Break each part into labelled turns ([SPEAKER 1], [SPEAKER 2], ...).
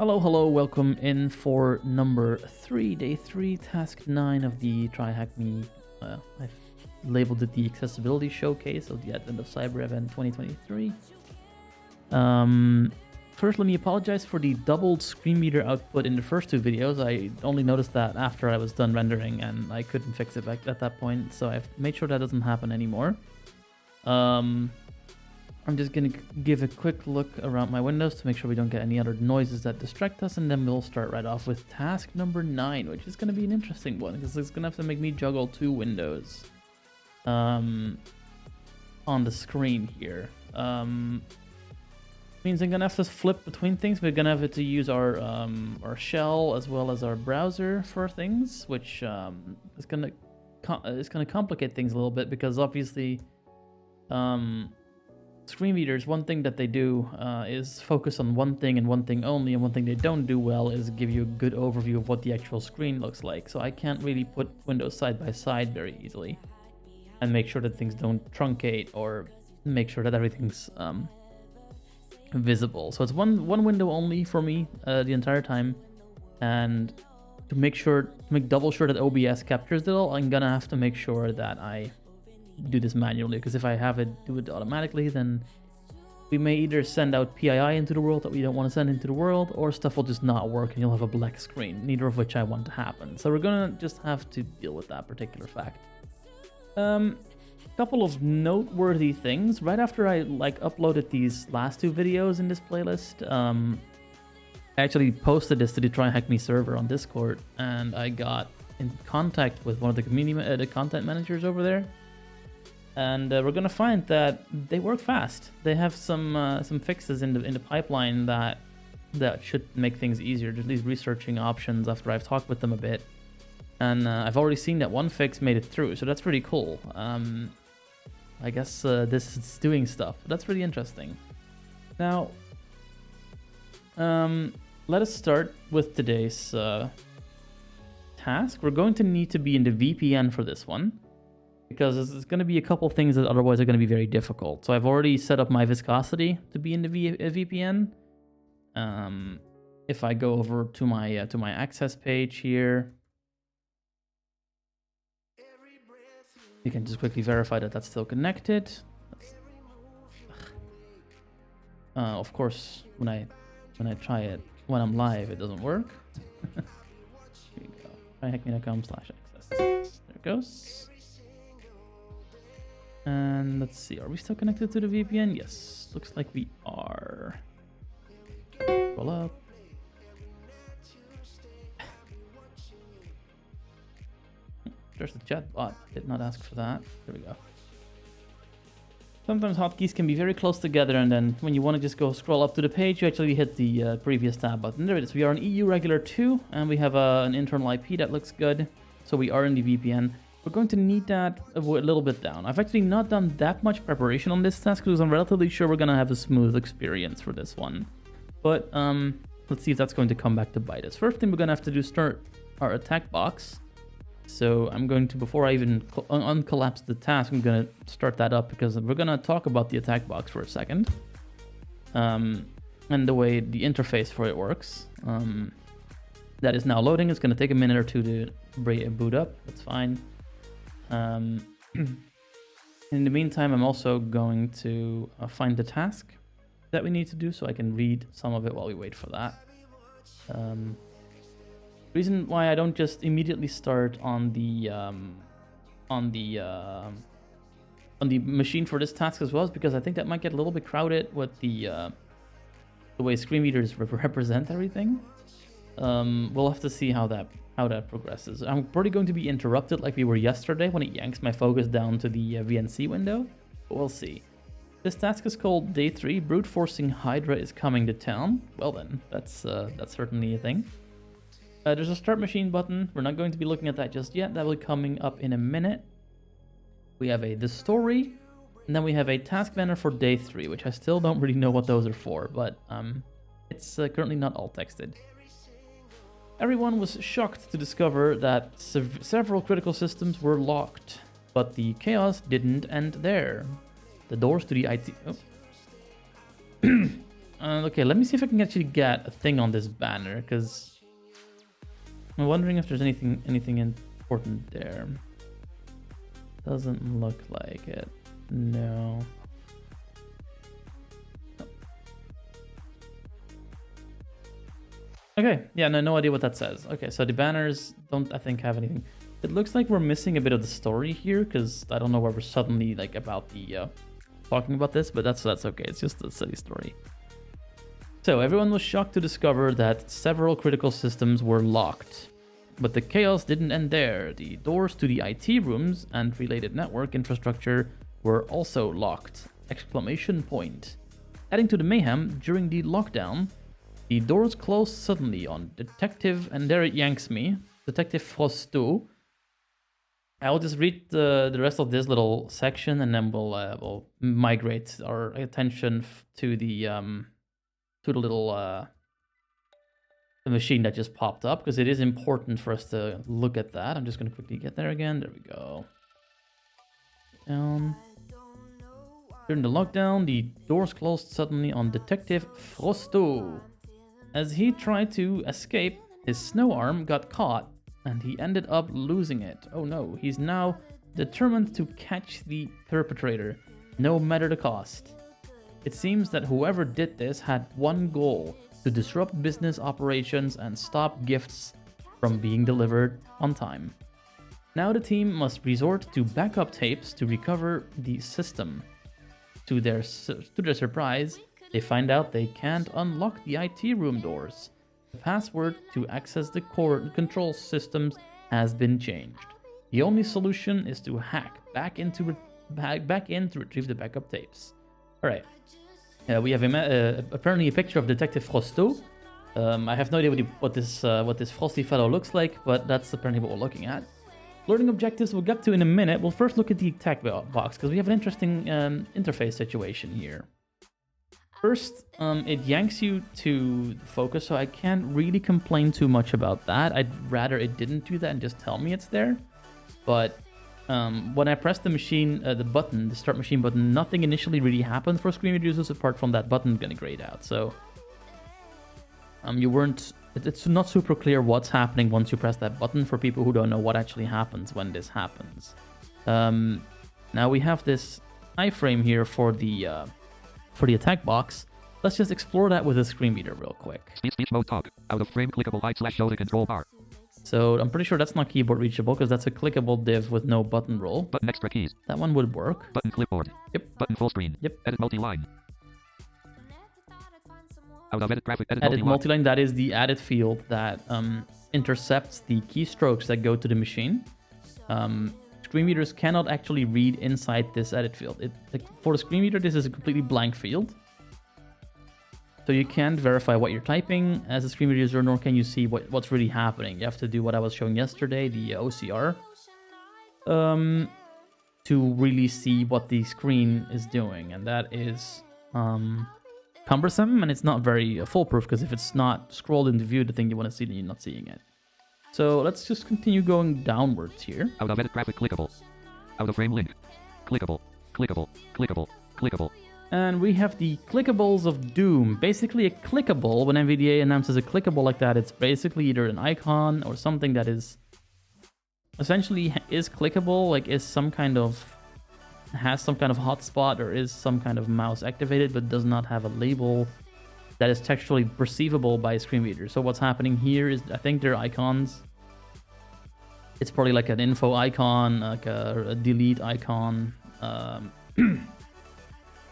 [SPEAKER 1] Hello, welcome in for number 3, day 3, task 9 of the TryHackMe. I've labeled it the accessibility showcase of the Advent of Cyber event 2023. First, let me apologize for the doubled screen meter output in the first two videos. I only noticed that after I was done rendering and I couldn't fix it back at that point, so I've made sure that doesn't happen anymore. I'm just going to give a quick look around my windows to make sure we don't get any other noises that distract us, and then we'll start right off with task number 9, which is going to be an interesting one because it's going to have to make me juggle two windows on the screen here. Means I'm going to have to flip between things. We're going to have to use our shell as well as our browser for things, which is going to complicate things a little bit because obviously screen readers, one thing that they do is focus on one thing and one thing only, and one thing they don't do well is give you a good overview of what the actual screen looks like. So I can't really put windows side by side very easily and make sure that things don't truncate or make sure that everything's visible. So it's one window only for me the entire time, and to make double sure that OBS captures it all, I'm gonna have to make sure that I do this manually, because if I have it do it automatically, then we may either send out PII into the world that we don't want to send into the world, or stuff will just not work and you'll have a black screen, neither of which I want to happen. So we're gonna just have to deal with that particular fact. Couple of noteworthy things. Right after I uploaded these last two videos in this playlist, I actually posted this to the TryHackMe server on Discord, and I got in contact with one of the community the content managers over there. And we're gonna find that they work fast. They have some fixes in the pipeline that should make things easier. Just these researching options after I've talked with them a bit, and I've already seen that one fix made it through, so that's pretty cool. I guess this is doing stuff. That's really interesting. Now, let us start with today's task. We're going to need to be in the VPN for this one, because there's going to be a couple things that otherwise are going to be very difficult. So I've already set up my viscosity to be in the VPN. If I go over to my access page here, we can just quickly verify that that's still connected. Of course, when I try it when I'm live, it doesn't work. Here we go. TryHackMe.com/access. There it goes. And let's see, are we still connected to the VPN? Yes, looks like we are. Roll up. There's the chat bot. Did not ask for that. There we go. Sometimes hotkeys can be very close together, and then when you want to just go scroll up to the page, you actually hit the previous tab button. There it is. We are an EU regular 2, and we have an internal IP that looks good. So we are in the VPN. We're going to need that a little bit down. I've actually not done that much preparation on this task because I'm relatively sure we're going to have a smooth experience for this one. But let's see if that's going to come back to bite us. First thing we're going to have to do is start our attack box. So I'm going to, before I even uncollapse the task, I'm going to start that up because we're going to talk about the attack box for a second. And the way the interface for it works. That is now loading. It's going to take a minute or two to boot up. That's fine. In the meantime, I'm also going to find the task that we need to do so I can read some of it while we wait for that. Reason why I don't just immediately start on the machine for this task as well is because I think that might get a little bit crowded with the way screen readers represent everything. We'll have to see how that progresses. I'm probably going to be interrupted like we were yesterday when it yanks my focus down to the VNC window, but we'll see. This task is called Day 3, Brute Forcing Hydra is Coming to Town. Well then, that's certainly a thing. There's a start machine button. We're not going to be looking at that just yet. That will be coming up in a minute. We have the story, and then we have a task banner for Day 3, which I still don't really know what those are for, but it's currently not alt texted. Everyone was shocked to discover that several critical systems were locked, but the chaos didn't end there. The doors to the IT... Okay, let me see if I can actually get a thing on this banner, because I'm wondering if there's anything important there. Doesn't look like it. No. Okay, yeah, no idea what that says. Okay, so the banners don't, I think, have anything. It looks like we're missing a bit of the story here, because I don't know where we're suddenly like about the talking about this, but that's okay. It's just a silly story. So everyone was shocked to discover that several critical systems were locked. But the chaos didn't end there. The doors to the IT rooms and related network infrastructure were also locked! Exclamation point. Adding to the mayhem, during the lockdown, the doors closed suddenly on Detective, and there it yanks me, Detective Frosto. I'll just read the rest of this little section, and then we'll migrate our attention to the little the machine that just popped up, because it is important for us to look at that. I'm just going to quickly get there again. There we go. Down. During the lockdown, the doors closed suddenly on Detective Frosto. As he tried to escape, his snow arm got caught, and he ended up losing it. Oh no, he's now determined to catch the perpetrator, no matter the cost. It seems that whoever did this had one goal: to disrupt business operations and stop gifts from being delivered on time. Now the team must resort to backup tapes to recover the system. To their surprise, they find out they can't unlock the IT room doors. The password to access the core control systems has been changed. The only solution is to hack back in to retrieve the backup tapes. All right. We have apparently a picture of Detective Frosto. I have no idea what this frosty fellow looks like, but that's apparently what we're looking at. Learning objectives we'll get to in a minute. We'll first look at the tech box, because we have an interesting interface situation here. First, it yanks you to focus, so I can't really complain too much about that. I'd rather it didn't do that and just tell me it's there. But when I press the machine, the start machine button, nothing initially really happened for screen readers users apart from that button getting grayed out. So it's not super clear what's happening once you press that button for people who don't know what actually happens when this happens. Now we have this iframe here for the attack box. Let's just explore that with a screen reader real quick.
[SPEAKER 2] Speech mode talk. Out of frame clickable /show the control bar.
[SPEAKER 1] So I'm pretty sure that's not keyboard reachable, because that's a clickable div with no button roll.
[SPEAKER 2] Button extra keys.
[SPEAKER 1] That one would work.
[SPEAKER 2] Button clipboard.
[SPEAKER 1] Yep.
[SPEAKER 2] Button full screen.
[SPEAKER 1] Yep.
[SPEAKER 2] Edit multi-line. Out of edit graphic.
[SPEAKER 1] Edit multi-line. That is the added field that intercepts the keystrokes that go to the machine. Screen readers cannot actually read inside this edit field. For the screen reader, this is a completely blank field. So you can't verify what you're typing as a screen reader user, nor can you see what's really happening. You have to do what I was showing yesterday, the OCR, to really see what the screen is doing. And that is cumbersome, and it's not very foolproof, because if it's not scrolled into view, the thing you want to see, then you're not seeing it. So let's just continue going downwards here.
[SPEAKER 2] Out of edit graphic clickable. Out of frame link. Clickable. Clickable. Clickable. Clickable.
[SPEAKER 1] And we have the clickables of doom. Basically a clickable, when NVDA announces a clickable like that, it's basically either an icon or something that is essentially is clickable, like has some kind of hotspot or is some kind of mouse activated, but does not have a label that is textually perceivable by a screen reader. So what's happening here is, I think they're icons. It's probably like an info icon, like a delete icon.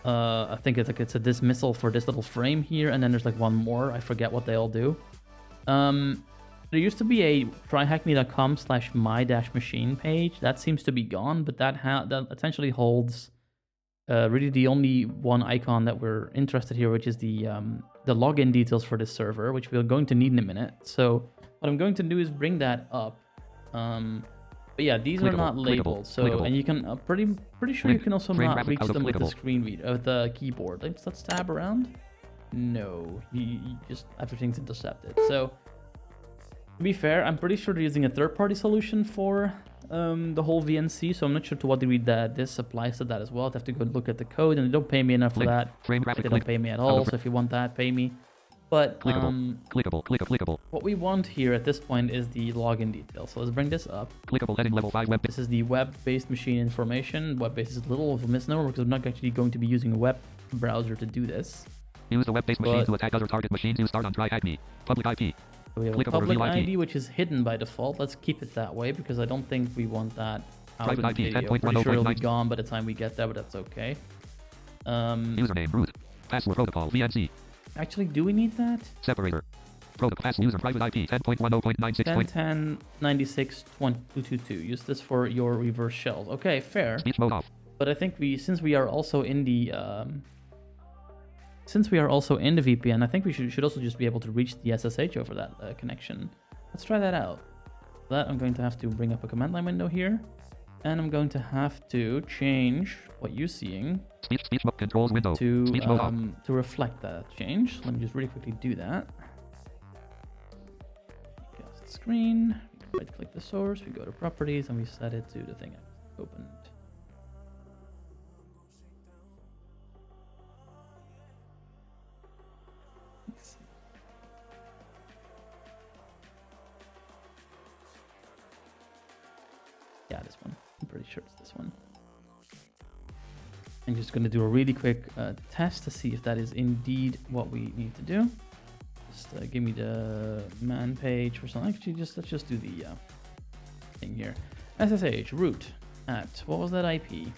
[SPEAKER 1] I think it's a dismissal for this little frame here, and then there's like one more. I forget what they all do. There used to be a tryhackme.com/my-machine page. That seems to be gone, but that essentially holds really the only one icon that we're interested here, which is the login details for this server, which we're going to need in a minute. So what I'm going to do is bring that up. But yeah, these are not labeled. So and you can pretty sure you can also not reach them with the screen reader, the keyboard. Let's tab around. No, you just everything's intercepted. So to be fair, I'm pretty sure they're using a third-party solution for the whole VNC, so I'm not sure to what degree that this applies to that as well. I'd have to go look at the code, and they don't pay me enough for that.
[SPEAKER 2] Frame
[SPEAKER 1] Like,
[SPEAKER 2] graphic
[SPEAKER 1] they don't pay me at all, so if you want that, pay me. But
[SPEAKER 2] clickable.
[SPEAKER 1] what we want here at this point is the login details. So let's bring this up.
[SPEAKER 2] Clickable heading level 5 web.
[SPEAKER 1] This is the web-based machine information. Web-based is a little of a misnomer because I'm not actually going to be using a web browser to do this.
[SPEAKER 2] Use the web-based machine to attack other target machines. You start on TryHackMe. Public IP.
[SPEAKER 1] So we have a public ID, which is hidden by default. Let's keep it that way because I don't think we want that out in the video. I'm pretty sure it'll be gone by the time we get there, but that's okay.
[SPEAKER 2] Username, root, password, protocol, VNC.
[SPEAKER 1] Actually, do we need that?
[SPEAKER 2] Separator. Protocol, pass user, private IP, 10.10.96.
[SPEAKER 1] 10.10.96.222. Use this for your reverse shells. Okay, fair.
[SPEAKER 2] Speech mode off.
[SPEAKER 1] But I think since we are also in the VPN, I think we should also just be able to reach the SSH over that connection. Let's try that out. For that, I'm going to have to bring up a command line window here, and I'm going to have to change what you're seeing
[SPEAKER 2] speech mode controls window
[SPEAKER 1] to reflect that change. Let me just really quickly do that. Cast screen. Right click the source. We go to properties and we set it to the thing I opened. Yeah, this one. I'm pretty sure it's this one. I'm just going to do a really quick test to see if that is indeed what we need to do. Just give me the man page or something. Actually, let's just do the thing here. SSH root at, what was that IP?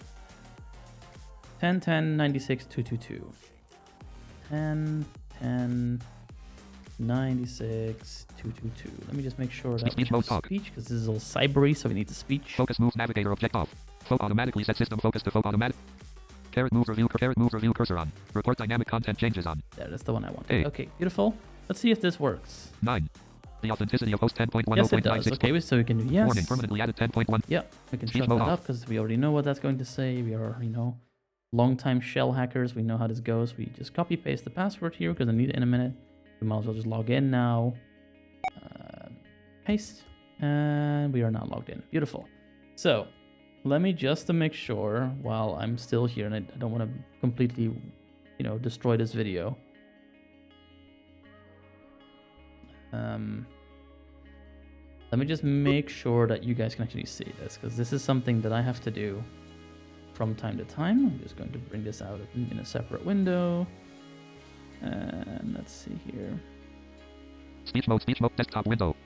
[SPEAKER 1] 10.10.96.222. 10.10.96.222. Let me just make sure that we have speech, because this is all cybery, so we need the speech.
[SPEAKER 2] Focus move navigator object off. Automatically set system focus to automatic. Move review cursor on. Report dynamic content changes on.
[SPEAKER 1] There, that's the one I want. Okay, beautiful. Let's see if this works.
[SPEAKER 2] 9. The authenticity of host 10.10.96.
[SPEAKER 1] Yes, it does. Okay, so we can do yes.
[SPEAKER 2] Warning, permanently added 10.1.
[SPEAKER 1] Yep, we can shut that up because we already know what that's going to say. We are, long-time shell hackers. We know how this goes. We just copy-paste the password here because I need it in a minute. We might as well just log in now. Paste. And we are now logged in. Beautiful. So, let me just to make sure while I'm still here and I don't want to completely, destroy this video. Let me just make sure that you guys can actually see this, because this is something that I have to do from time to time. I'm just going to bring this out in a separate window. And let's see here.
[SPEAKER 2] Speech mode, desktop window.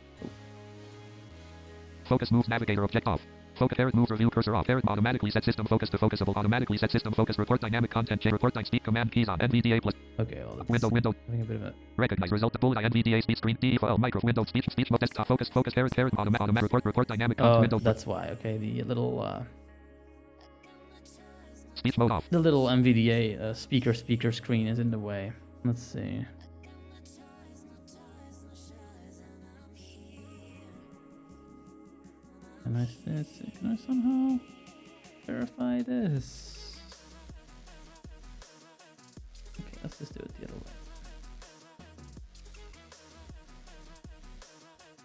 [SPEAKER 2] Focus move navigator object off. Focus move review cursor off. Automatically set system focus to focusable. Automatically set system focus. Report dynamic content change. Report speed command keys on. NVDA plus.
[SPEAKER 1] Okay, well,
[SPEAKER 2] window.
[SPEAKER 1] Having a bit of a...
[SPEAKER 2] Recognize result. The bullet NVDA speed screen. DFL micro window speech mode desktop focus automatic report dynamic content window.
[SPEAKER 1] That's why. Okay, the little
[SPEAKER 2] speech mode off.
[SPEAKER 1] The little NVDA speaker screen is in the way. Let's see. Can I somehow verify this? Okay, let's just do it the other way.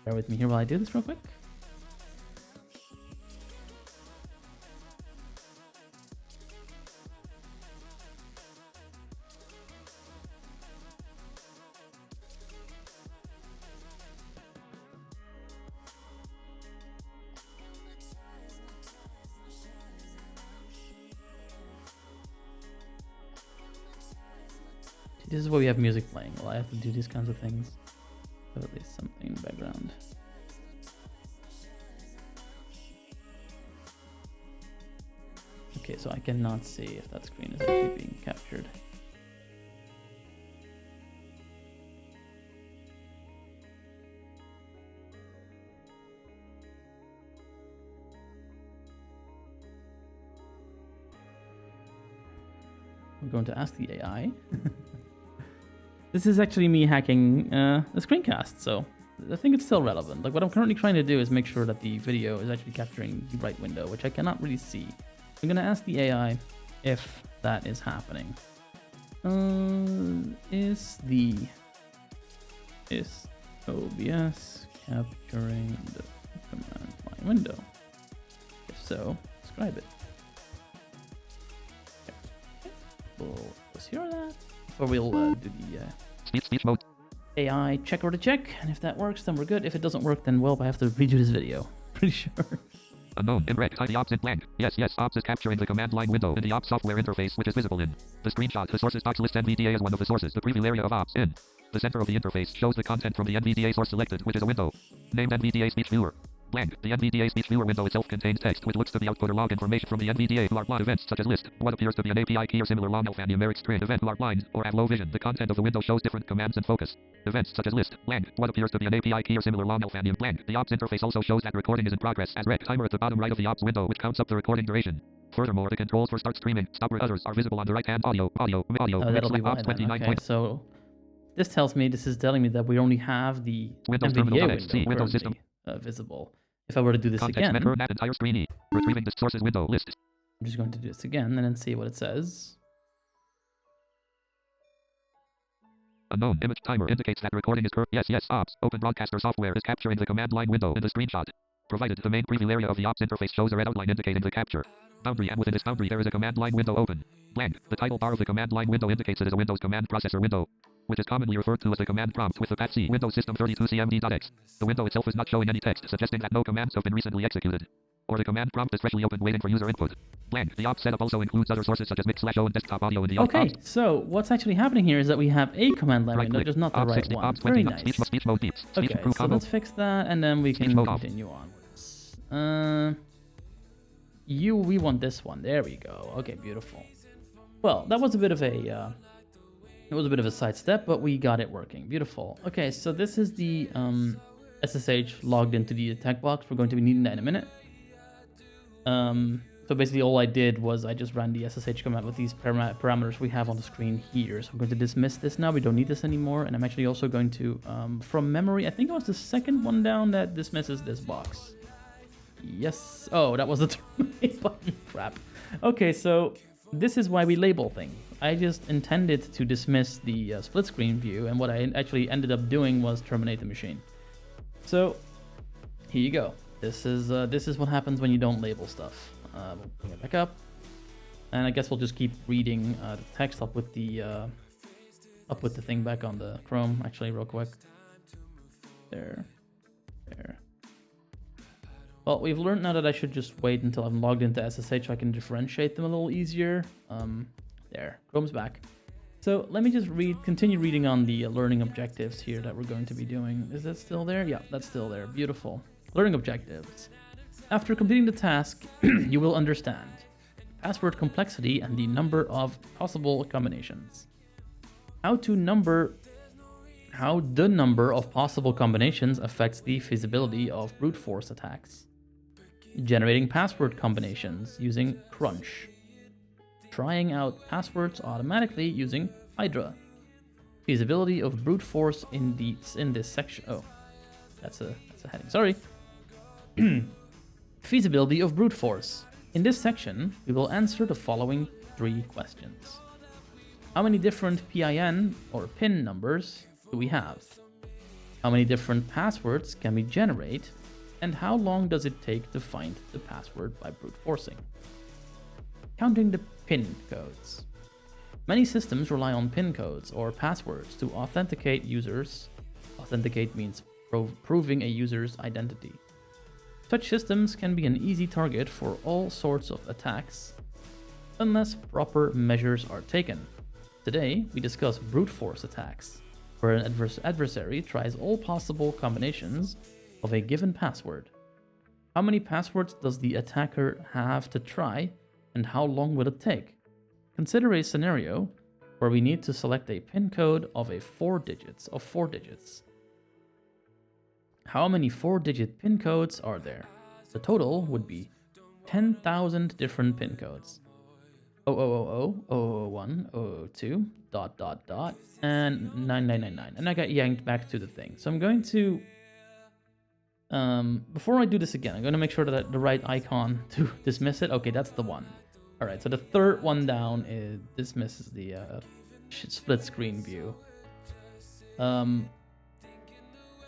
[SPEAKER 1] Bear with me here while I do this real quick. This is why we have music playing. Well, I have to do these kinds of things. Have at least something in the background. Okay, so I cannot see if that screen is actually being captured. We're going to ask the AI. This is actually me hacking a screencast, so I think it's still relevant. Like, what I'm currently trying to do is make sure that the video is actually capturing the right window, which I cannot really see. I'm going to ask the AI if that is happening. Is OBS capturing the command line window? so describe it. Okay. We'll zero that, or we'll do the
[SPEAKER 2] Speech mode.
[SPEAKER 1] AI check or to check, and if that works, then we're good. If it doesn't work, then well, I have to redo this video. Pretty sure.
[SPEAKER 2] Unknown. In red. Hide the ops in blank. Yes. Ops is capturing the command line window in the ops software interface, which is visible in the screenshot. The sources docs list NVDA as one of the sources. The preview area of ops in the center of the interface shows the content from the NVDA source selected, which is a window named NVDA Speech Viewer. Blank. The NVDA Speech Viewer window itself contains text which looks to the output or log information from the NVDA large line events such as list, what appears to be an API key or similar long alphanumeric string event large lines, or have low vision. The content of the window shows different commands and focus events such as list, blank, what appears to be an API key or similar long alphanum blank. The ops interface also shows that recording is in progress as red timer at the bottom right of the ops window, which counts up the recording duration. Furthermore, the controls for start streaming, stop or others are visible on the right hand. Audio,
[SPEAKER 1] that'll be
[SPEAKER 2] ops 29. Okay,
[SPEAKER 1] so this tells me, this is telling me that we only have the
[SPEAKER 2] Windows
[SPEAKER 1] NVDA
[SPEAKER 2] window system
[SPEAKER 1] visible. If I were to do this
[SPEAKER 2] context
[SPEAKER 1] again,
[SPEAKER 2] that entire screen. Retrieving the sources window list.
[SPEAKER 1] I'm just going to do this again and then see what it says.
[SPEAKER 2] Unknown image timer indicates that recording is yes. Ops open broadcaster software is capturing the command line window in the screenshot. Provided the main preview area of the ops interface shows a red outline indicating the capture boundary, and within this boundary there is a command line window open. Blank. The title bar of the command line window indicates it is a Windows command processor window, which is commonly referred to as the command prompt with the PAT-C Windows System 32cmd.x. The window itself is not showing any text, suggesting that no commands have been recently executed, or the command prompt is freshly opened waiting for user input. Blank. The ops setup also includes other sources such as mix/o and desktop audio in the ops.
[SPEAKER 1] Okay, so what's actually happening here is that we have a command line window, just not the right
[SPEAKER 2] 60,
[SPEAKER 1] one.
[SPEAKER 2] Very
[SPEAKER 1] nice.
[SPEAKER 2] Speech mode beeps.
[SPEAKER 1] Okay, so let's fix that, and then we can continue on. We want this one. There we go. Okay, beautiful. Well, that was a bit of a sidestep, but we got it working. Beautiful. Okay, so this is the SSH logged into the attack box. We're going to be needing that in a minute. So basically all I did was I just ran the SSH command with these parameters we have on the screen here. So I'm going to dismiss this now. We don't need this anymore. And I'm actually also going to, from memory, I think it was the second one down that dismisses this box. Yes. Oh, that was the terminate button. Crap. Okay, so this is why we label things. I just intended to dismiss the split screen view, and what I actually ended up doing was terminate the machine. So here you go. This is what happens when you don't label stuff. We'll bring it back up, and I guess we'll just keep reading the text up with the thing back on the Chrome. Actually, real quick. There. Well, we've learned now that I should just wait until I'm logged into SSH so I can differentiate them a little easier. There, Chrome's back. So let me just continue reading on the learning objectives here that we're going to be doing. Is that still there? Yeah, that's still there. Beautiful. Learning objectives. After completing the task, you will understand password complexity and the number of possible combinations. How the number of possible combinations affects the feasibility of brute force attacks. Generating password combinations using Crunch. Trying out passwords automatically using Hydra. Feasibility of brute force in this section. Oh, that's a heading. Sorry. Feasibility of brute force. In this section, we will answer the following 3 questions. How many different PIN or PIN numbers do we have? How many different passwords can we generate? And how long does it take to find the password by brute forcing? Counting the PIN codes. Many systems rely on PIN codes or passwords to authenticate users. Authenticate means proving a user's identity. Such systems can be an easy target for all sorts of attacks, unless proper measures are taken. Today, we discuss brute force attacks, where an adversary tries all possible combinations of a given password. How many passwords does the attacker have to try, and how long will it take? Consider a scenario where we need to select a PIN code of 4 digits. How many 4-digit PIN codes are there? The total would be 10,000 different PIN codes. 0000, 001, 002, ... and 9999. And I got yanked back to the thing. So I'm going to, before I do this again, I'm going to make sure that the right icon to dismiss it. Okay, that's the one. All right, so the third one down dismisses the split screen view.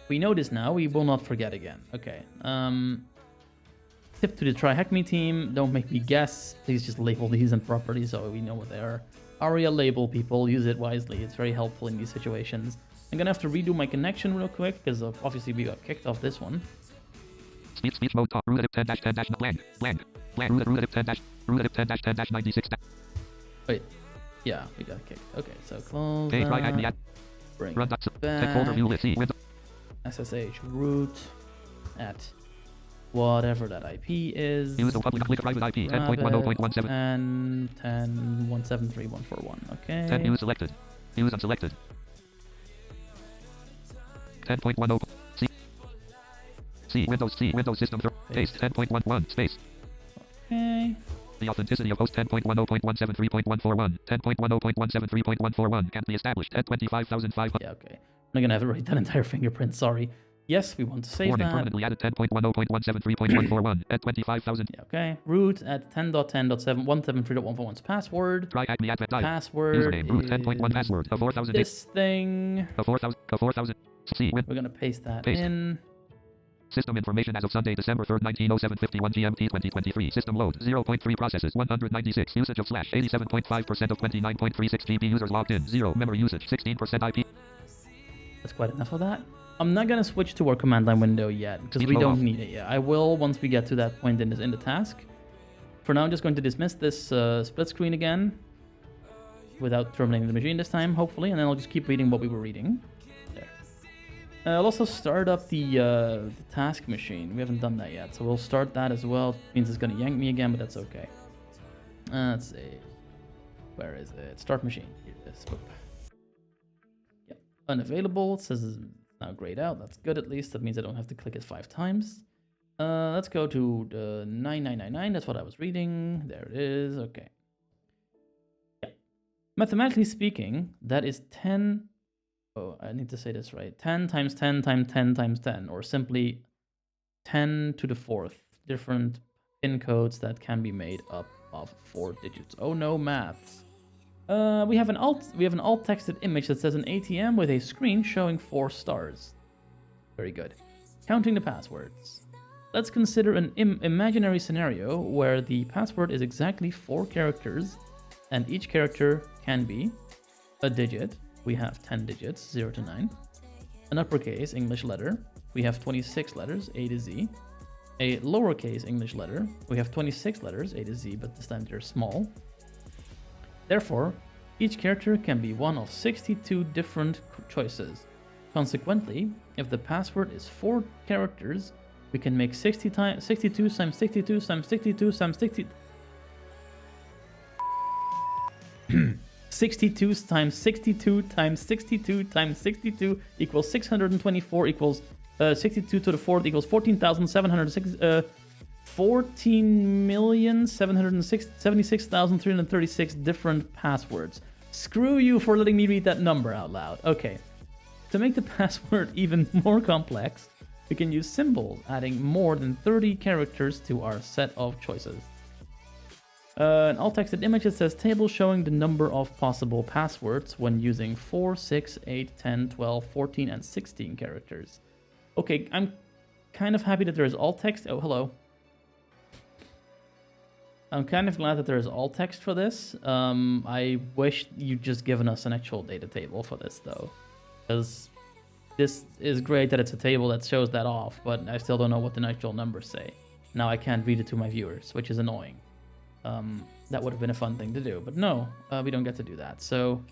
[SPEAKER 1] We know this now. We will not forget again. Okay. Tip to the TryHackMe team, don't make me guess. Please just label these in properly so we know what they are. ARIA label, people. Use it wisely. It's very helpful in these situations. I'm gonna have to redo my connection real quick because obviously we got kicked off this one.
[SPEAKER 2] Speech mode top. Root 10 10 blank. Root 10 10 96.
[SPEAKER 1] Wait. Yeah, we got kicked. Okay, so close
[SPEAKER 2] Okay,
[SPEAKER 1] that. Bring
[SPEAKER 2] run
[SPEAKER 1] it
[SPEAKER 2] back. Folder view list. Window.
[SPEAKER 1] SSH root at whatever that IP is.
[SPEAKER 2] Use the public private IP 10.10.17
[SPEAKER 1] and 10.173.141. Okay.
[SPEAKER 2] 10 use selected. Use unselected. 10.10 C Windows system paste 10.11 space.
[SPEAKER 1] Okay.
[SPEAKER 2] The authenticity of host 10.10.173.141 10.10.173.141 can't be established at 25,500.
[SPEAKER 1] Yeah, okay. I'm not gonna have to write that entire fingerprint, sorry. Yes, we want to save
[SPEAKER 2] Warning,
[SPEAKER 1] that.
[SPEAKER 2] permanently added 10.10.173.141 at 25,000.
[SPEAKER 1] Yeah, okay. Root at 10.10.173.141's password.
[SPEAKER 2] TryHackMe advent dial.
[SPEAKER 1] Password
[SPEAKER 2] Username root 10.1 password of 4,000.
[SPEAKER 1] This thing.
[SPEAKER 2] Of 4,000. C.
[SPEAKER 1] We're gonna paste that in.
[SPEAKER 2] System information as of Sunday, December 3rd, 1907, 51 GMT 2023. System load 0.3 processes 196. Usage of flash 87.5% of 29.36 GB. Users logged in 0. Memory usage 16% IP.
[SPEAKER 1] That's quite enough of that. I'm not gonna switch to our command line window yet because we don't need it yet. I will once we get to that point in the task. For now, I'm just going to dismiss this split screen again without terminating the machine this time, hopefully, and then I'll just keep reading what we were reading. There. I'll also start up the task machine. We haven't done that yet, so we'll start that as well. It means it's gonna yank me again, but that's okay. Let's see. Where is it? Start machine. Here it is. Boop. Yep. Unavailable. It says it's now grayed out. That's good at least. That means I don't have to click it 5 times. Let's go to the 9999. That's what I was reading. There it is. Okay. Yeah. Mathematically speaking, that is 10. Oh, I need to say this right. 10 times 10 times 10 times 10, or simply 10 to the 4th. Different pin codes that can be made up of 4 digits. Oh no, maths. We have an alt texted image that says an ATM with a screen showing 4 stars. Very good. Counting the passwords. Let's consider an imaginary scenario where the password is exactly 4 characters, and each character can be a digit. We have 10 digits, 0 to 9. An uppercase English letter. We have 26 letters, A to Z. A lowercase English letter. We have 26 letters, A to Z, but this time they're small. Therefore, each character can be one of 62 different choices. Consequently, if the password is 4 characters, we can make 62 times 62 times 62 times 62 times 60. 62 times 62 times 62 times 62 equals 624 equals 62 to the 4th equals 14,706. 14,776,336 different passwords. Screw you for letting me read that number out loud. Okay. To make the password even more complex, we can use symbols, adding more than 30 characters to our set of choices. An alt-texted image that says table showing the number of possible passwords when using 4, 6, 8, 10, 12, 14, and 16 characters. Okay, I'm kind of happy that there is alt text. Oh, hello. I'm kind of glad that there is alt text for this. I wish you'd just given us an actual data table for this, though. Because this is great that it's a table that shows that off, but I still don't know what the actual numbers say. Now I can't read it to my viewers, which is annoying. That would have been a fun thing to do, but no, we don't get to do that. So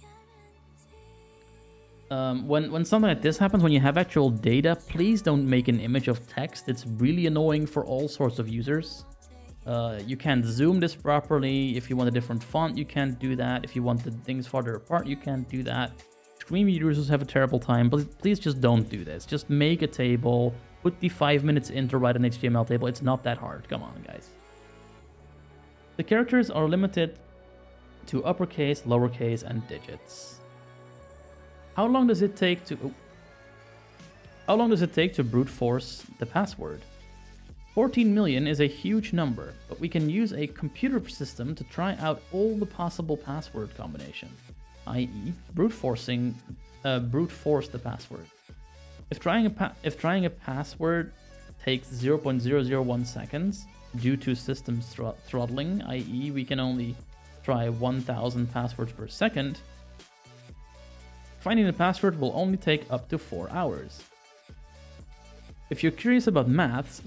[SPEAKER 1] when something like this happens, when you have actual data, please don't make an image of text. It's really annoying for all sorts of users. You can't zoom this properly. If you want a different font, you can't do that. If you want the things farther apart, you can't do that. Screen users have a terrible time, but please just don't do this. Just make a table, put the 5 minutes in to write an HTML table. It's not that hard. Come on, guys. The characters are limited to uppercase, lowercase, and digits. How long does it take to brute force the password? 14 million is a huge number, but we can use a computer system to try out all the possible password combinations, i.e. brute force the password. If trying a password takes 0.001 seconds, due to system throttling, i.e. we can only try 1000 passwords per second, finding the password will only take up to 4 hours. If you're curious about maths,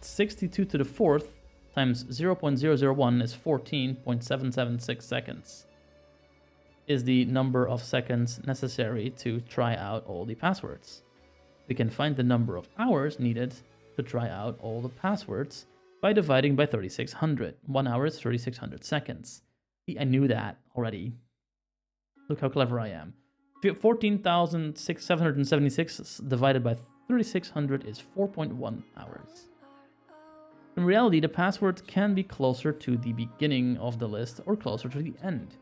[SPEAKER 1] 62 to the 4th times 0.001 is 14.776 seconds. Is the number of seconds necessary to try out all the passwords. We can find the number of hours needed to try out all the passwords by dividing by 3600. 1 hour is 3600 seconds. I knew that already. Look how clever I am. 14,776 divided by 3600 is 4.1 hours. In reality, the password can be closer to the beginning of the list or closer to the end.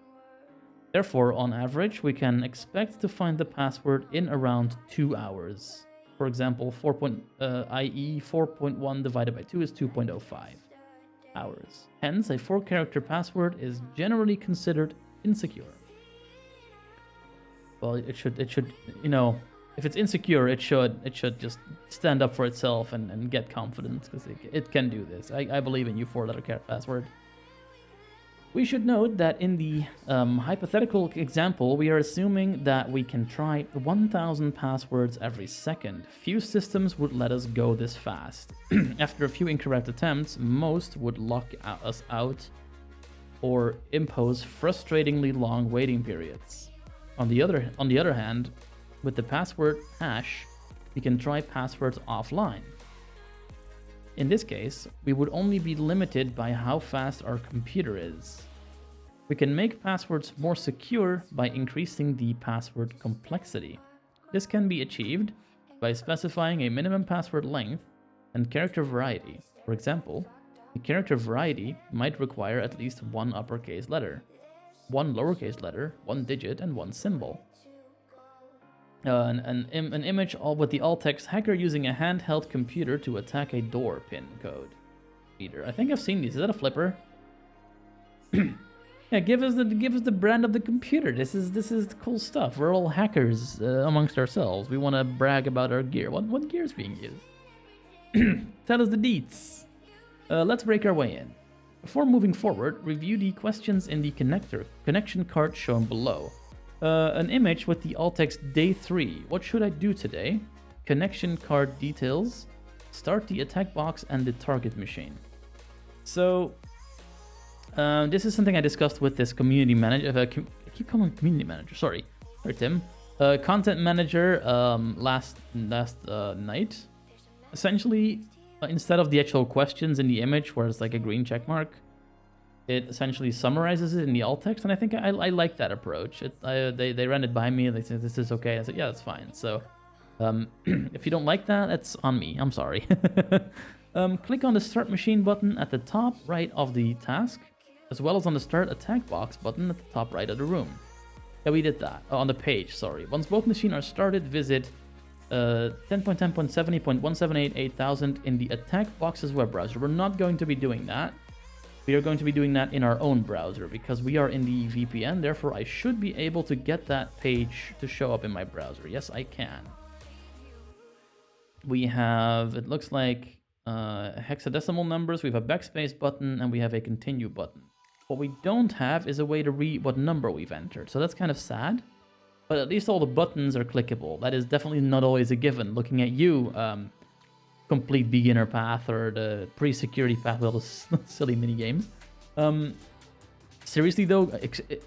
[SPEAKER 1] Therefore, on average, we can expect to find the password in around 2 hours. For example, i.e. 4.1 divided by 2 is 2.05 hours. Hence, a 4-character password is generally considered insecure. Well, it should, you know, if it's insecure, it should just stand up for itself and get confidence, because it can do this. I believe in you, 4-letter password. We should note that in the hypothetical example, we are assuming that we can try 1000 passwords every second. Few systems would let us go this fast. After a few incorrect attempts, most would lock us out or impose frustratingly long waiting periods. On the other hand, with the password hash, we can try passwords offline. In this case, we would only be limited by how fast our computer is. We can make passwords more secure by increasing the password complexity. This can be achieved by specifying a minimum password length and character variety. For example, the character variety might require at least 1 uppercase letter, 1 lowercase letter, 1 digit, and 1 symbol. An image with the alt-text hacker using a handheld computer to attack a door pin code. Reader. I think I've seen these. Is that a flipper? Yeah, give us the brand of the computer. This is cool stuff. We're all hackers amongst ourselves. We want to brag about our gear. What gear is being used? Tell us the deets. Let's break our way in. Before moving forward, review the questions in the connection card shown below. An image with the alt text day 3. What should I do today? Connection card details. Start the attack box and the target machine. So, this is something I discussed with this community manager. I keep calling him community manager. Sorry, Tim. Content manager last night. Essentially, instead of the actual questions in the image, where it's like a green check mark, it essentially summarizes it in the alt text, and I think I like that approach. They ran it by me, and they said this is okay. I said yeah, that's fine. So, if you don't like that, it's on me. I'm sorry. Click on the Start Machine button at the top right of the task, as well as on the Start Attack Box button at the top right of the room. Yeah, we did that. On the page, sorry. Once both machines are started, visit 10.10.70.178.8000 in the Attack Box's web browser. We're not going to be doing that. We are going to be doing that in our own browser because we are in the VPN. Therefore, I should be able to get that page to show up in my browser. Yes, I can. We have, it looks like hexadecimal numbers. We have a backspace button and we have a continue button. What we don't have is a way to read what number we've entered. So that's kind of sad, but at least all the buttons are clickable. That is definitely not always a given. Looking at you, complete beginner path or the pre-security path with all those silly mini games. Seriously though,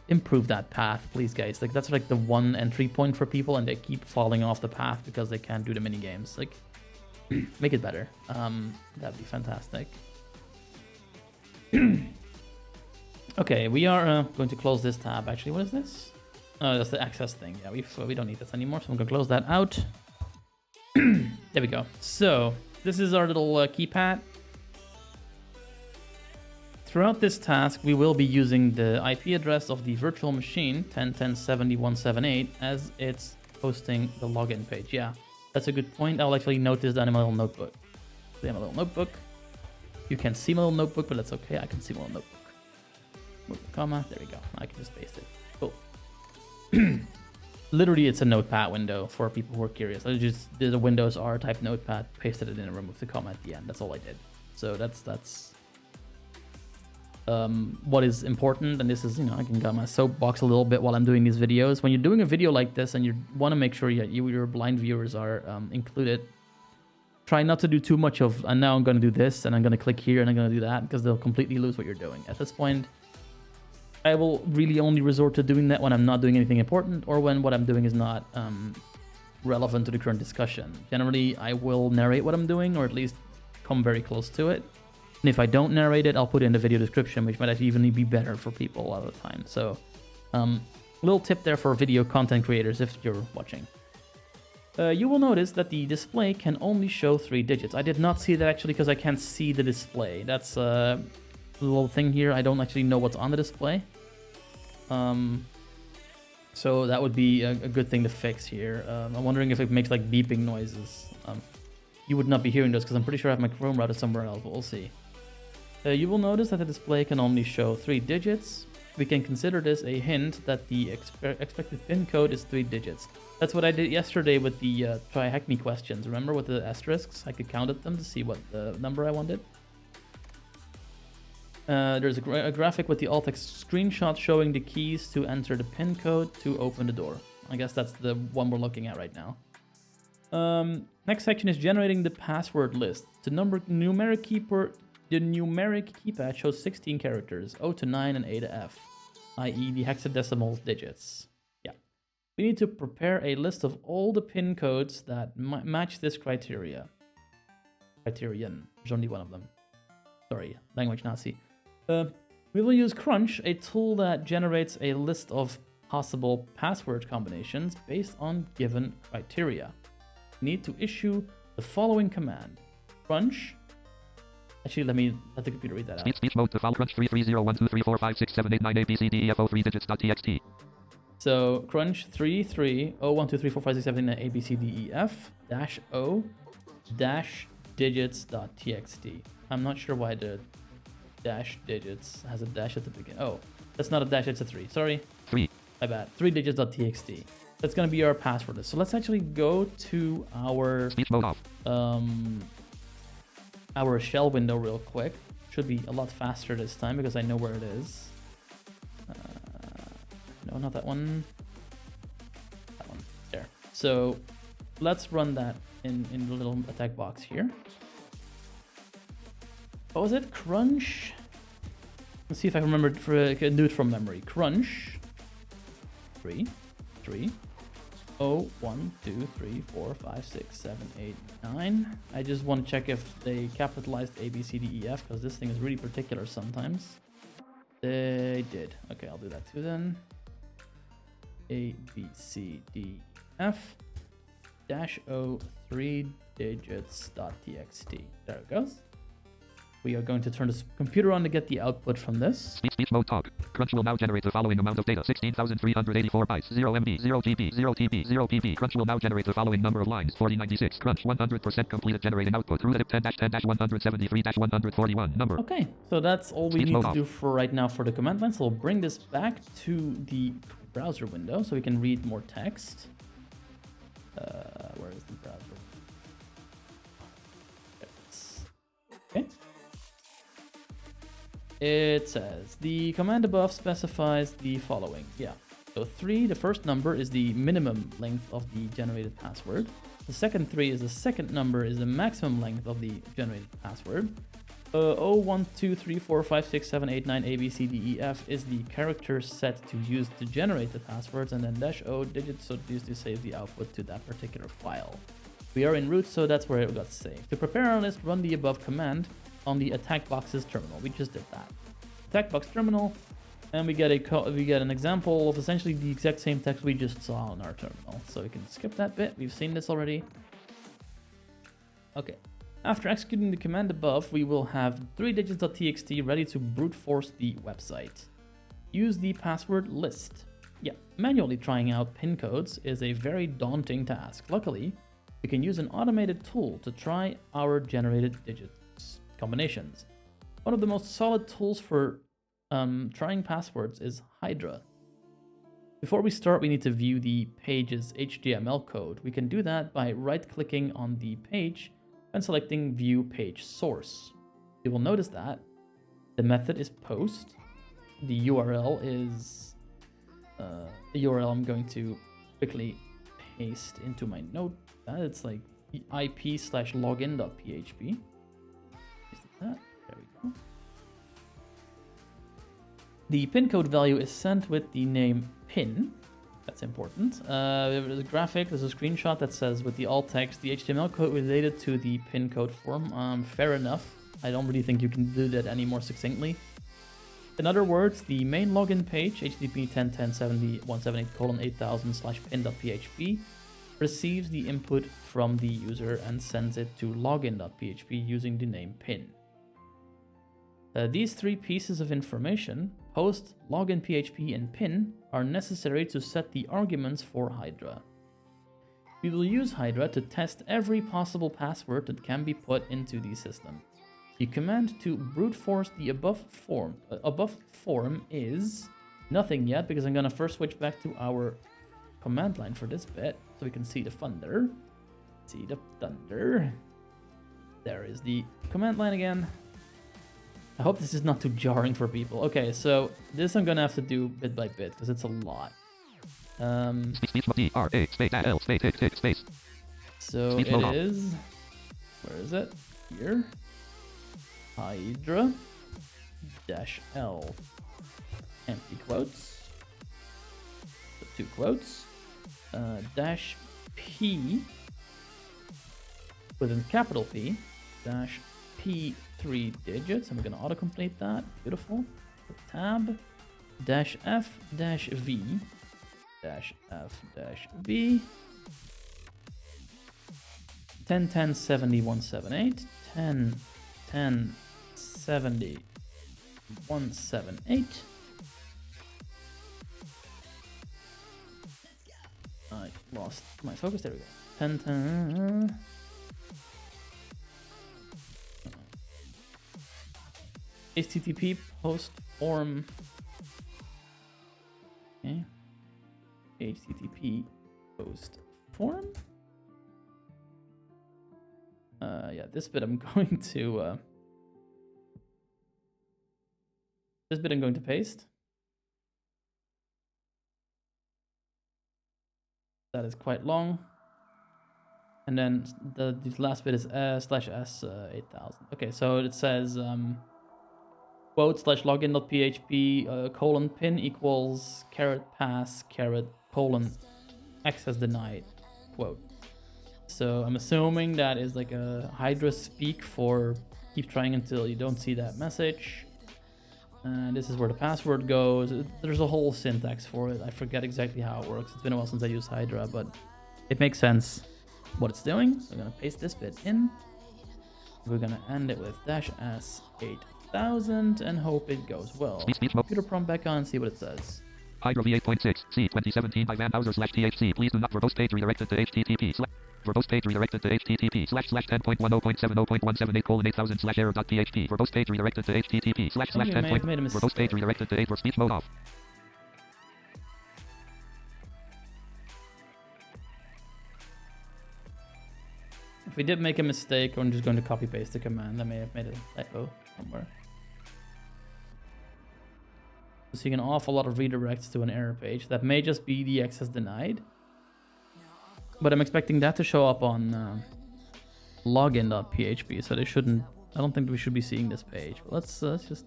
[SPEAKER 1] improve that path, please, guys. Like that's like the one entry point for people, and they keep falling off the path because they can't do the mini games. Like, make it better. That'd be fantastic. Okay, we are going to close this tab. Actually, what is this? Oh, that's the access thing. Yeah, we don't need this anymore, so I'm gonna close that out. There we go. So this is our little keypad. Throughout this task, we will be using the IP address of the virtual machine 10.10.70.178 as it's hosting the login page. Yeah, that's a good point. I'll actually note this down in my little notebook. So I have a little notebook. You can't see my little notebook, but that's okay. I can see my little notebook. Move the comma. There we go. I can just paste it. Cool. Literally, it's a notepad window for people who are curious. I just did a Windows R type notepad, pasted it in and removed the comma at the end. That's all I did. So that's what is important. And this is, I can get my soapbox a little bit while I'm doing these videos. When you're doing a video like this and you want to make sure your blind viewers are included, try not to do too much of, and now I'm going to do this, and I'm going to click here, and I'm going to do that, because they'll completely lose what you're doing. At this point, I will really only resort to doing that when I'm not doing anything important, or when what I'm doing is not relevant to the current discussion. Generally, I will narrate what I'm doing, or at least come very close to it. And if I don't narrate it, I'll put it in the video description, which might actually even be better for people a lot of the time. So, little tip there for video content creators if you're watching. You will notice that the display can only show 3 digits. I did not see that actually because I can't see the display. That's a little thing here. I don't actually know what's on the display. So that would be a good thing to fix here. I'm wondering if it makes like beeping noises. You would not be hearing those because I'm pretty sure I have my Chrome router somewhere else, but we'll see. You will notice that the display can only show 3 digits. We can consider this a hint that the expected pin code is 3 digits. That's what I did yesterday with the TryHackMe questions. Remember, with the asterisks, I could count at them to see what the number I wanted. There's a graphic with the alt-text screenshot showing the keys to enter the pin code to open the door. I guess that's the one we're looking at right now. Next section is generating the password list. The numeric keypad shows 16 characters, O to 9 and A to F, i.e. the hexadecimal digits. Yeah. We need to prepare a list of all the pin codes that match this criterion. There's only one of them. Sorry, language Nazi. We will use Crunch, a tool that generates a list of possible password combinations based on given criteria. We need to issue the following command. Crunch. Actually, let the computer read that out.
[SPEAKER 2] Speech mode to file crunch 3301234567889 ABCDEFO 3 digits.txt.
[SPEAKER 1] So crunch 33012345678 ABCDEF -O -digits.txt. I'm not sure why the dash digits has a dash at the beginning. Oh, that's not a dash, it's a 3. Sorry.
[SPEAKER 2] 3.
[SPEAKER 1] My bad. 3 digits.txt. That's going to be our password list. So let's actually go to our
[SPEAKER 2] speech mode off.
[SPEAKER 1] Our shell window real quick. Should be a lot faster this time because I know where it is. No, not that one. That one. There. So let's run that in the little attack box here. What was it? Crunch. Let's see if I remember. I can do it from memory. Crunch. 3, 0, 1, 2, 3, 4, 5, 6, 7, 8, 9. I just want to check if they capitalized A, B, C, D, E, F, because this thing is really particular sometimes. They did. Okay, I'll do that too then. A, B, C, D, F -O 3 digits.txt. There it goes. We are going to turn this computer on to get the output from this.
[SPEAKER 2] Speech mode talk. Crunch will now generate the following amount of data. 16,384 bytes. 0 MB, 0 GB, 0 TB, 0 PP. Crunch will now generate the following number of lines. 4096. Crunch 100% completed generating output. Through 10-10-173-141 number. Okay, so that's all we need to do for right now for the command line. So we'll bring this back to the browser window so we can read more text. Where is the browser? Okay. It says, the command above specifies the following. Yeah. So 3, the first number, is the minimum length of the generated password. The second 3 is the second number, is the maximum length of the generated password. 0, 1, 2, 3, 4, 5, 6, 7, 8, 9, A, B, C, D, E, F is the character set to use to generate the passwords, and then -O digits so used to save the output to that particular file. We are in root, so that's where it got saved. To prepare our list, run the above command on the attack box's terminal. We just did that. Attack box terminal, and we get an example of essentially the exact same text we just saw on our terminal. So we can skip that bit. We've seen this already. Okay. After executing the command above, we will have 3 digits.txt ready to brute force the website. Use the password list. Yeah, manually trying out pin codes is a very daunting task. Luckily, we can use an automated tool to try our generated digits combinations. One of the most solid tools for trying passwords is Hydra. Before we start, we need to view the page's HTML code. We can do that by right-clicking on the page and selecting View Page Source.
[SPEAKER 1] You will notice that the method is post. The URL is the URL I'm going to quickly paste into my notepad. It's like ip/login.php. There we go. The pin code value is sent with the name pin. That's important. There's a graphic, there's a screenshot that says with the alt text, the HTML code related to the pin code form. Fair enough. I don't really think you can do that any more succinctly. In other words, the main login page, http 10.10.70.178.8000/pin.php, receives the input from the user and sends it to login.php using the name pin. These three pieces of information, post, login PHP, and pin, are necessary to set the arguments for Hydra. We will use Hydra to test every possible password that can be put into the system. The command to brute force the above form is nothing yet, because I'm gonna first switch back to our command line for this bit so we can see the thunder. See the thunder. There is the command line again. I hope this is not too jarring for people. Okay, so this I'm gonna have to do bit by bit because it's a lot. So it is. Where is it? Here. Hydra -L empty quotes. So 2 quotes. -P with a capital P. -P 3 digits. I'm gonna autocomplete that. Beautiful. Tab -F -V -F -V 10.10.70.178 10.10.70.178. I lost my focus. There we go. 10.10. HTTP post form. Okay. HTTP post form. Yeah, this bit I'm going to. This bit I'm going to paste. That is quite long. And then the last bit is /s 8000. Okay, so it says quote /login.php :pin equals _pass :access denied quote. So I'm assuming that is like a Hydra speak for keep trying until you don't see that message. And this is where the password goes. There's a whole syntax for it. I forget exactly how it works. It's been a while since I used Hydra, but it makes sense what it's doing. So I'm gonna paste this bit in. We're gonna end it with -s 8000 and hope it goes well. Computer prompt back on and see what it says.
[SPEAKER 2] Hydra v8.6 C 2017 by Van Houser/THC. Please do not verbose page redirected to http verbose page redirected to http://10.10.70.178:8000/error.php. Verbose page redirected to http://10. Verbose page redirected to 8 for speech mode off.
[SPEAKER 1] If we did make a mistake, I'm just going to copy paste the command. I may have made a typo somewhere. Seeing an awful lot of redirects to an error page. That may just be the access denied. But I'm expecting that to show up on login.php, so they shouldn't. I don't think we should be seeing this page. But let's just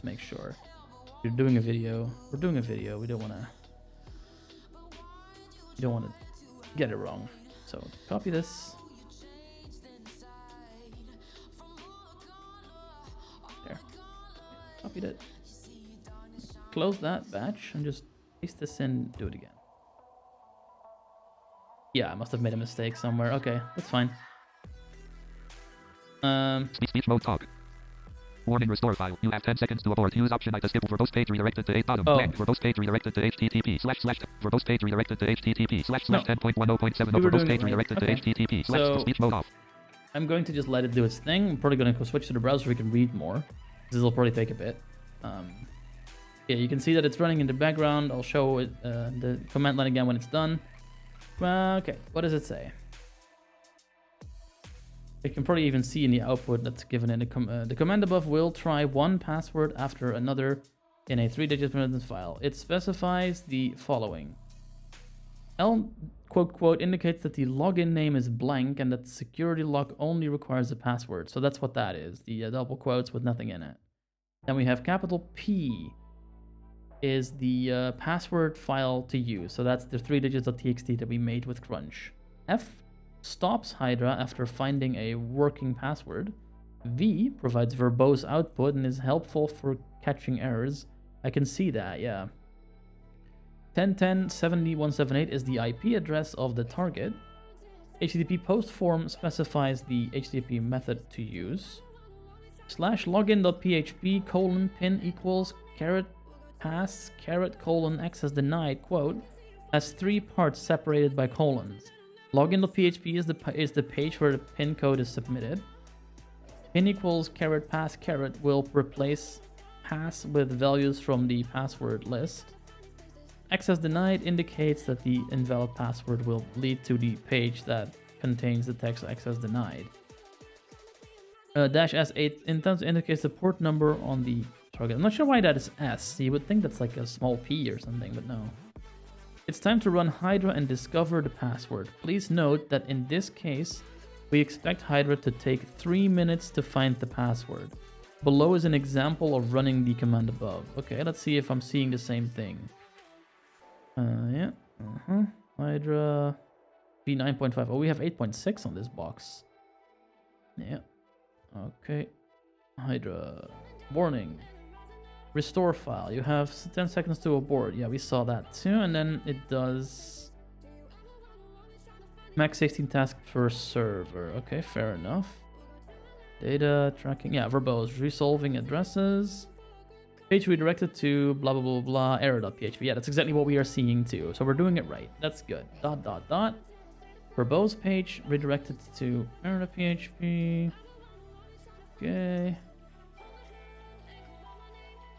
[SPEAKER 1] make sure. You're doing a video. We're doing a video. We don't want to get it wrong. So copy this. There. Copied it. Close that batch and just paste this in. Do it again. Yeah, I must have made a mistake somewhere. Okay, that's fine.
[SPEAKER 2] Speech mode talk. Warning, restore file. You have 10 seconds to abort. Use option I to skip. Verbose page redirected to 8 bottom. Blank. Verbose page redirected to http:// verbose page redirected to http://10.10.7. Verbose page redirected to http:// speech mode off.
[SPEAKER 1] I'm going to just let it do its thing. I'm probably going to go switch to the browser so we can read more. This will probably take a bit. Yeah, you can see that it's running in the background. I'll show it the command line again when it's done. Okay, what does it say? You can probably even see in the output that's given in the command above will try one password after another in a 3-digit file. It specifies the following. L quote quote indicates that the login name is blank and that the security lock only requires a password. So that's what that is, the double quotes with nothing in it. Then we have capital P is the password file to use. So that's the 3 digits.txt that we made with Crunch. F stops Hydra after finding a working password. V provides verbose output and is helpful for catching errors. I can see that, yeah. 10.10.70.178 is the IP address of the target. HTTP post form specifies the HTTP method to use. /login.php :pin equals --pass --access denied quote has 3 parts separated by colons. Login.php is the page where the pin code is submitted. Pin equals --pass will replace pass with values from the password list. Access denied indicates that the invalid password will lead to the page that contains the text access denied. -S8 indicates the port number on the target. I'm not sure why that is S. You would think that's like a small p or something, but no. It's time to run Hydra and discover the password. Please note that in this case, we expect Hydra to take 3 minutes to find the password. Below is an example of running the command above. Okay, let's see if I'm seeing the same thing. Yeah. Hydra V9.5. Oh, we have 8.6 on this box. Yeah. Okay. Hydra. Warning. Restore file. You have 10 seconds to abort. Yeah, we saw that too. And then it does max 16 tasks per server. Okay, fair enough. Data tracking. Yeah, verbose. Resolving addresses. Page redirected to blah blah blah blah error.php. Yeah, that's exactly what we are seeing too. So we're doing it right. That's good. ... Verbose page redirected to error.php. Okay.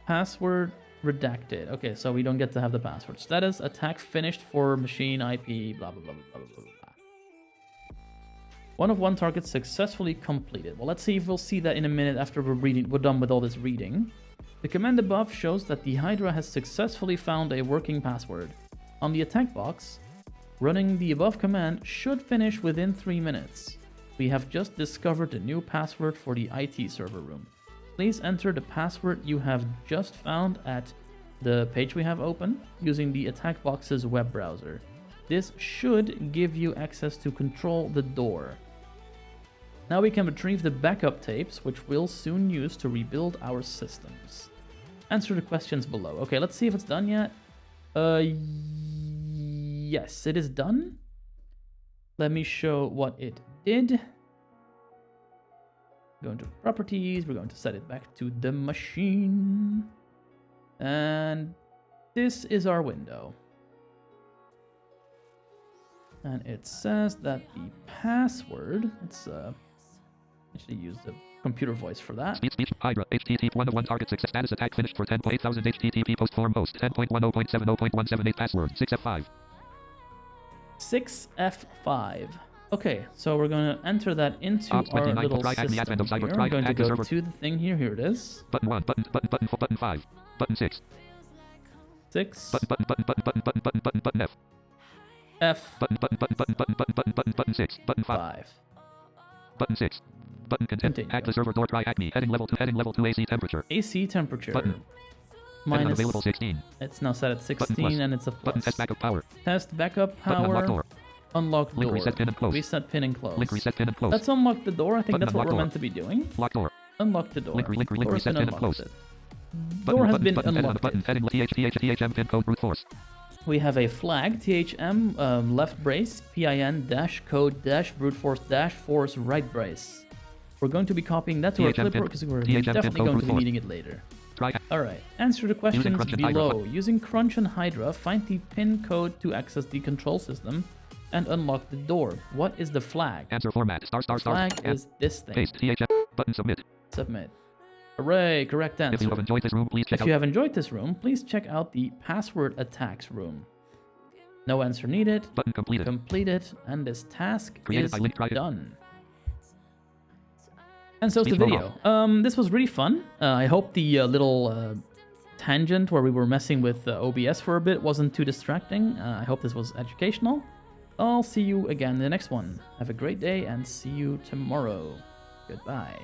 [SPEAKER 1] Password redacted. Okay, so we don't get to have the password. Status attack finished for machine IP blah blah blah blah blah blah. 1 of 1 targets successfully completed. Well, let's see if we'll see that in a minute after we're done with all this reading. The command above shows that the Hydra has successfully found a working password. On the attack box, running the above command should finish within 3 minutes. We have just discovered a new password for the IT server room. Please enter the password you have just found at the page we have open using the attack box's web browser. This should give you access to control the door. Now we can retrieve the backup tapes, which we'll soon use to rebuild our systems. Answer the questions below. Okay, let's see if it's done yet. Yes, it is done. Let me show what it did. Going to properties, we're going to set it back to the machine. And this is our window. And it says that the password, let's actually use the computer voice for that.
[SPEAKER 2] Speech, Hydra, HTTP 1 of 1 target success status attack finished for 10.8000 HTTP post form host 10.10.70.178 password 6F5.
[SPEAKER 1] 6F5. Okay, so we're going to enter that into our little system here. We're going to go to the thing here. Here it is.
[SPEAKER 2] Button 1, button 5, button 6.
[SPEAKER 1] 6.
[SPEAKER 2] Button F.
[SPEAKER 1] F.
[SPEAKER 2] Button 6. Button 5. Button 6. Button content.
[SPEAKER 1] Continue.
[SPEAKER 2] Hack the server door. TryHackMe. Heading level 2 AC temperature.
[SPEAKER 1] AC temperature.
[SPEAKER 2] Button.
[SPEAKER 1] Minus.
[SPEAKER 2] Available 16.
[SPEAKER 1] It's now set at 16 and it's a plus.
[SPEAKER 2] Button test backup power.
[SPEAKER 1] Test backup power.
[SPEAKER 2] Button unlock door.
[SPEAKER 1] Unlock door.
[SPEAKER 2] Link reset pin and close.
[SPEAKER 1] Reset pin and close.
[SPEAKER 2] Link reset pin and close.
[SPEAKER 1] Let's unlock the door. I think
[SPEAKER 2] Button
[SPEAKER 1] that's what we're
[SPEAKER 2] door.
[SPEAKER 1] meant to be doing.
[SPEAKER 2] Lock door.
[SPEAKER 1] Unlock the door.
[SPEAKER 2] Link reset pin and close.
[SPEAKER 1] Door has been unlocked.
[SPEAKER 2] Button heading THM pin code brute force.
[SPEAKER 1] We have a flag, THM, left brace, PIN, dash code, dash brute force, dash force, right brace. We're going to be copying that to our clipboard because we're definitely going to be needing it later. Alright, answer the questions below. Using Crunch and Hydra, find the pin code to access the control system and unlock the door. What is the flag?
[SPEAKER 2] Answer format, *****.
[SPEAKER 1] Flag is this thing.
[SPEAKER 2] Paste, THM, button submit.
[SPEAKER 1] Submit. Hooray, correct answer.
[SPEAKER 2] If you have enjoyed this room, please check out.
[SPEAKER 1] If you have enjoyed this room, please check out the password attacks room. No answer needed.
[SPEAKER 2] Button completed.
[SPEAKER 1] Completed, and this task
[SPEAKER 2] Created
[SPEAKER 1] is
[SPEAKER 2] by link,
[SPEAKER 1] done. And so is the
[SPEAKER 2] Speech mode
[SPEAKER 1] video. This was really fun. I hope the little tangent where we were messing with OBS for a bit wasn't too distracting. I hope this was educational. I'll see you again in the next one. Have a great day and see you tomorrow. Goodbye.